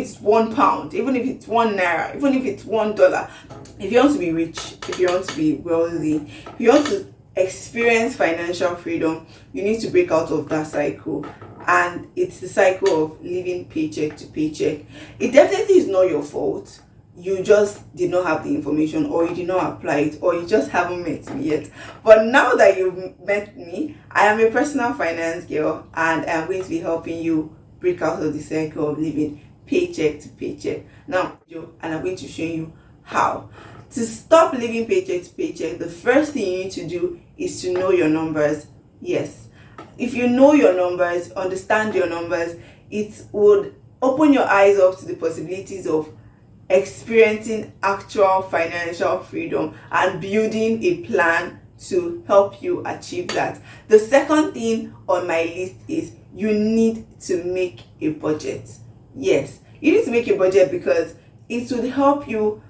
it's £1, even if it's £1, even if it's $1. If you want to be rich, if you want to be wealthy, if you want to experience financial freedom, you need to break out of that cycle. And it's the cycle of living paycheck to paycheck. It definitely is not your fault. You just did not have the information, or you did not apply it, or you just haven't met me yet. But now that you've met me, I am a personal finance girl, and I'm going to be helping you break out of the cycle of living paycheck to paycheck. Now, and I'm going to show you how. To stop living paycheck to paycheck, the first thing you need to do is to know your numbers. Yes. If you know your numbers, understand your numbers, it would open your eyes up to the possibilities of experiencing actual financial freedom and building a plan to help you achieve that. The second thing on my list is you need to make a budget. Yes, you need to make a budget because it would help you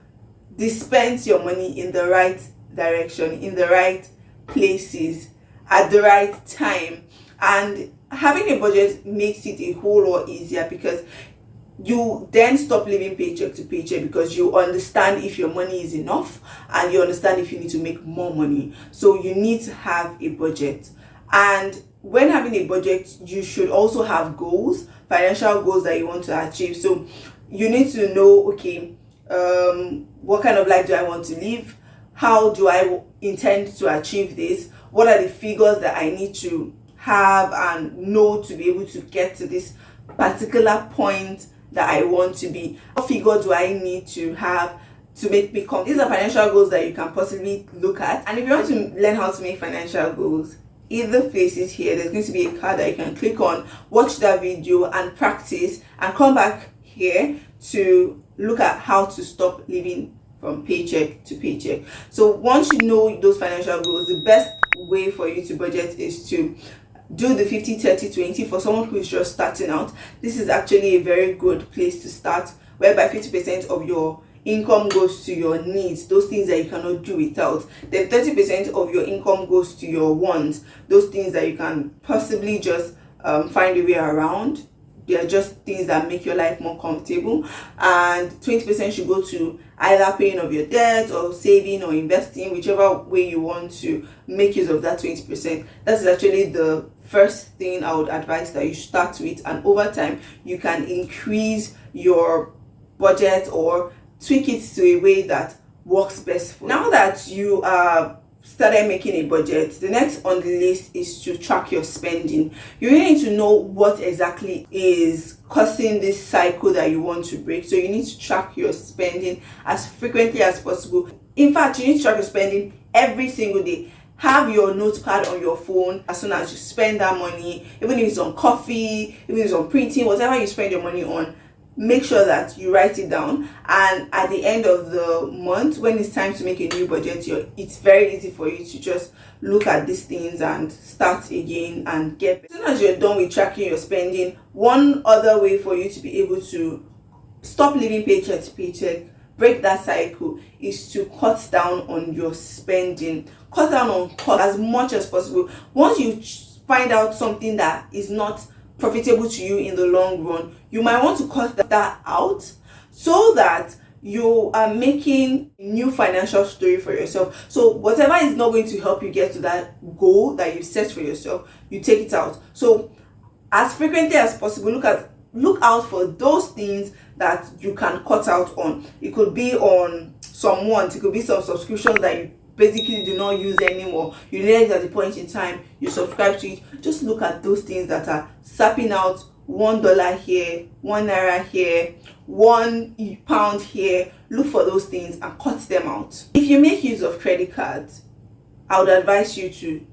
dispense your money in the right direction, in the right places, at the right time. And having a budget makes it a whole lot easier because you then stop living paycheck to paycheck, because you understand if your money is enough and you understand if you need to make more money. So you need to have a budget. And when having a budget, you should also have goals, financial goals that you want to achieve. So you need to know, okay, what kind of life do I want to live? How do I intend to achieve this? What are the figures that I need to have and know to be able to get to this particular point that I want to be? What figure do I need to have to make me come? These are financial goals that you can possibly look at. And if you want to learn how to make financial goals, either places here, there's going to be a card that you can click on, watch that video and practice, and come back here to look at how to stop living from paycheck to paycheck. So once you know those financial goals, the best way for you to budget is to do the 50-30-20 for someone who is just starting out. This is actually a very good place to start, whereby 50% of your income goes to your needs, those things that you cannot do without. Then 30% of your income goes to your wants, those things that you can possibly just find a way around. They are just things that make your life more comfortable. And 20% should go to either paying of your debt or saving or investing, whichever way you want to make use of that 20%. That's actually the first thing I would advise that you start with, and over time you can increase your budget or tweak it to a way that works best for you. Now that you started making a budget, the next on the list is to track your spending. You really need to know what exactly is causing this cycle that you want to break. So you need to track your spending as frequently as possible. In fact, you need to track your spending every single day. Have your notepad on your phone as soon as you spend that money, even if it's on coffee, even if it's on printing, whatever you spend your money on. Make sure that you write it down, and at the end of the month, when it's time to make a new budget, it's very easy for you to just look at these things and start again and get. As soon as you're done with tracking your spending, one other way for you to be able to stop living paycheck to paycheck, break that cycle, is to cut down on your spending. Cut down on cost as much as possible. Once you find out something that is not profitable to you in the long run, you might want to cut that out so that you are making a new financial story for yourself. So whatever is not going to help you get to that goal that you set for yourself, you take it out. So as frequently as possible, look out for those things that you can cut out on. It could be on some wants, it could be some subscriptions that you basically do not use anymore. You realize at the point in time you subscribe to it. Just look at those things that are sapping out $1 here, £1 here, £1 here. Look for those things and cut them out. If you make use of credit cards, I would advise you to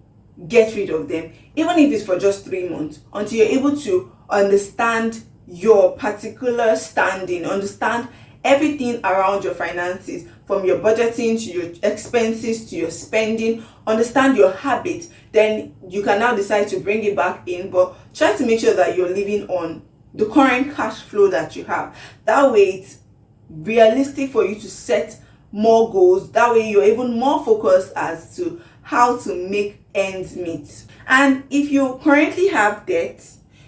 get rid of them, even if it's for just 3 months, until you're able to understand your particular standing, understand everything around your finances, from your budgeting to your expenses to your spending, understand your habits. Then you can now decide to bring it back in, but try to make sure that you're living on the current cash flow that you have. That way it's realistic for you to set more goals. That way you're even more focused as to how to make ends meet. And if you currently have debt,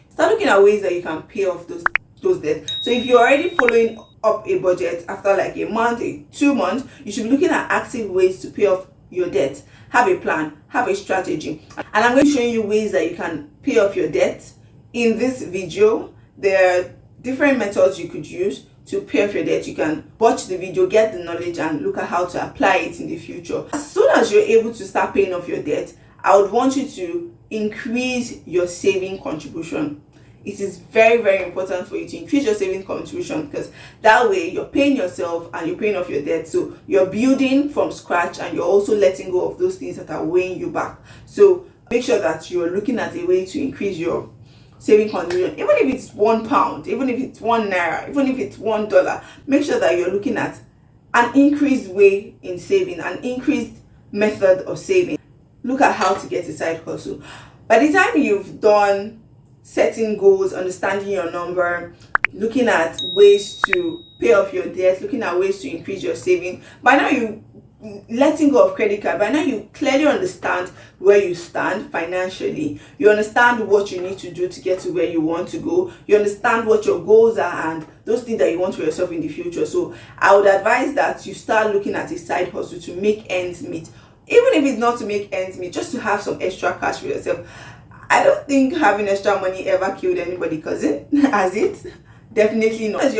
start looking at ways that you can pay off those those debts. So if you're already following up a budget after like a month, 2 months, you should be looking at active ways to pay off your debt. Have a plan, have a strategy, and I'm going to show you ways that you can pay off your debt. In this video, there are different methods you could use to pay off your debt. You can watch the video, get the knowledge, and look at how to apply it in the future. As soon as you're able to start paying off your debt, I would want you to increase your saving contribution. It is very, very important for you to increase your saving contribution, because that way you're paying yourself and you're paying off your debt. So you're building from scratch and you're also letting go of those things that are weighing you back. So make sure that you're looking at a way to increase your saving contribution, even if it's £1, even if it's £1, even if it's $1. Make sure that you're looking at an increased way in saving, an increased method of saving. Look at how to get a side hustle. By the time you've done setting goals, understanding your number, looking at ways to pay off your debt, looking at ways to increase your saving, by now you letting go of credit card, by now you clearly understand where you stand financially. You understand what you need to do to get to where you want to go. You understand what your goals are and those things that you want for yourself in the future. So I would advise that you start looking at a side hustle to make ends meet. Even if it's not to make ends meet, just to have some extra cash for yourself. I don't think having extra money ever killed anybody, cousin. Has it? Definitely not. As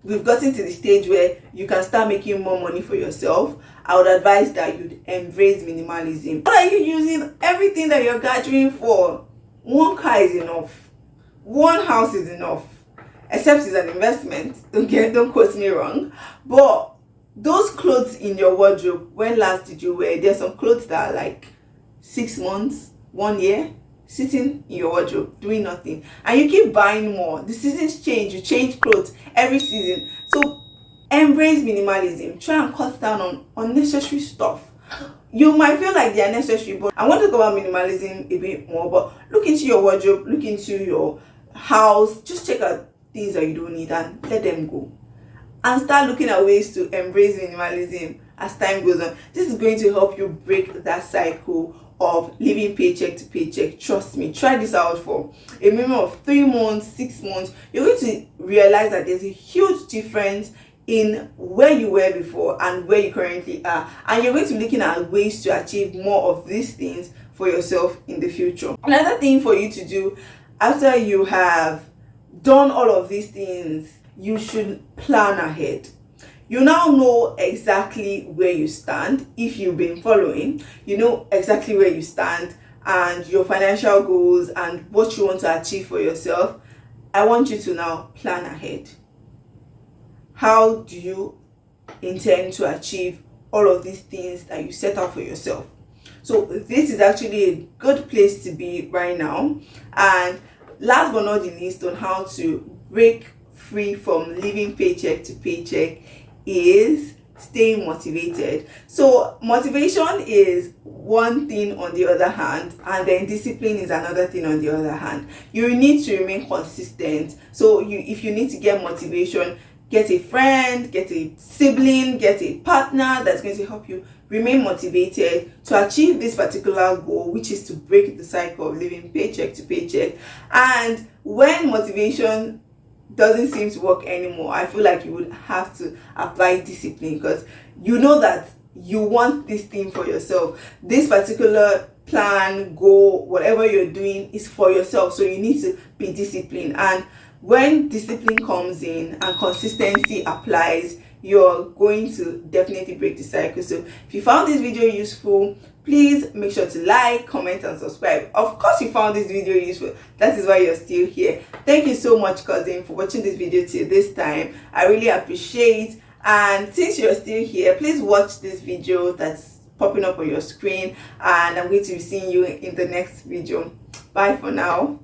we've gotten to the stage where you can start making more money for yourself, I would advise that you'd embrace minimalism. What are you using everything that you're gathering for? One car is enough. One house is enough. Except it's an investment. Don't quote me wrong. But those clothes in your wardrobe, when last did you wear? There's some clothes that are like 6 months, 1 year, sitting in your wardrobe doing nothing, and you keep buying more. The seasons change, you change clothes every season. So embrace minimalism. Try and cut down on unnecessary stuff. You might feel like they are necessary, but I want to talk about minimalism a bit more. But look into your wardrobe, look into your house, just check out things that you don't need and let them go, and start looking at ways to embrace minimalism as time goes on. This is going to help you break that cycle of living paycheck to paycheck. Trust me, try this out for a minimum of 3 months, 6 months. You're going to realize that there's a huge difference in where you were before and where you currently are, and you're going to be looking at ways to achieve more of these things for yourself in the future. Another thing for you to do after you have done all of these things, you should plan ahead. You now know exactly where you stand. If you've been following, you know exactly where you stand and your financial goals and what you want to achieve for yourself. I want you to now plan ahead. How do you intend to achieve all of these things that you set out for yourself? So this is actually a good place to be right now. And last but not the least, on how to break free from living paycheck to paycheck is staying motivated. So motivation is one thing on the other hand, and then discipline is another thing on the other hand. You need to remain consistent. So if you need to get motivation, get a friend, get a sibling, get a partner that's going to help you remain motivated to achieve this particular goal, which is to break the cycle of living paycheck to paycheck. And when motivation doesn't seem to work anymore, I feel like you would have to apply discipline, because you know that you want this thing for yourself. This particular plan, goal, whatever you're doing is for yourself, so you need to be disciplined. And when discipline comes in and consistency applies, you're going to definitely break the cycle. So if you found this video useful, please make sure to like, comment, and subscribe. Of course you found this video useful. That is why you're still here. Thank you so much, cousin, for watching this video till this time. I really appreciate. And since you're still here, please watch this video that's popping up on your screen. And I'm going to be seeing you in the next video. Bye for now.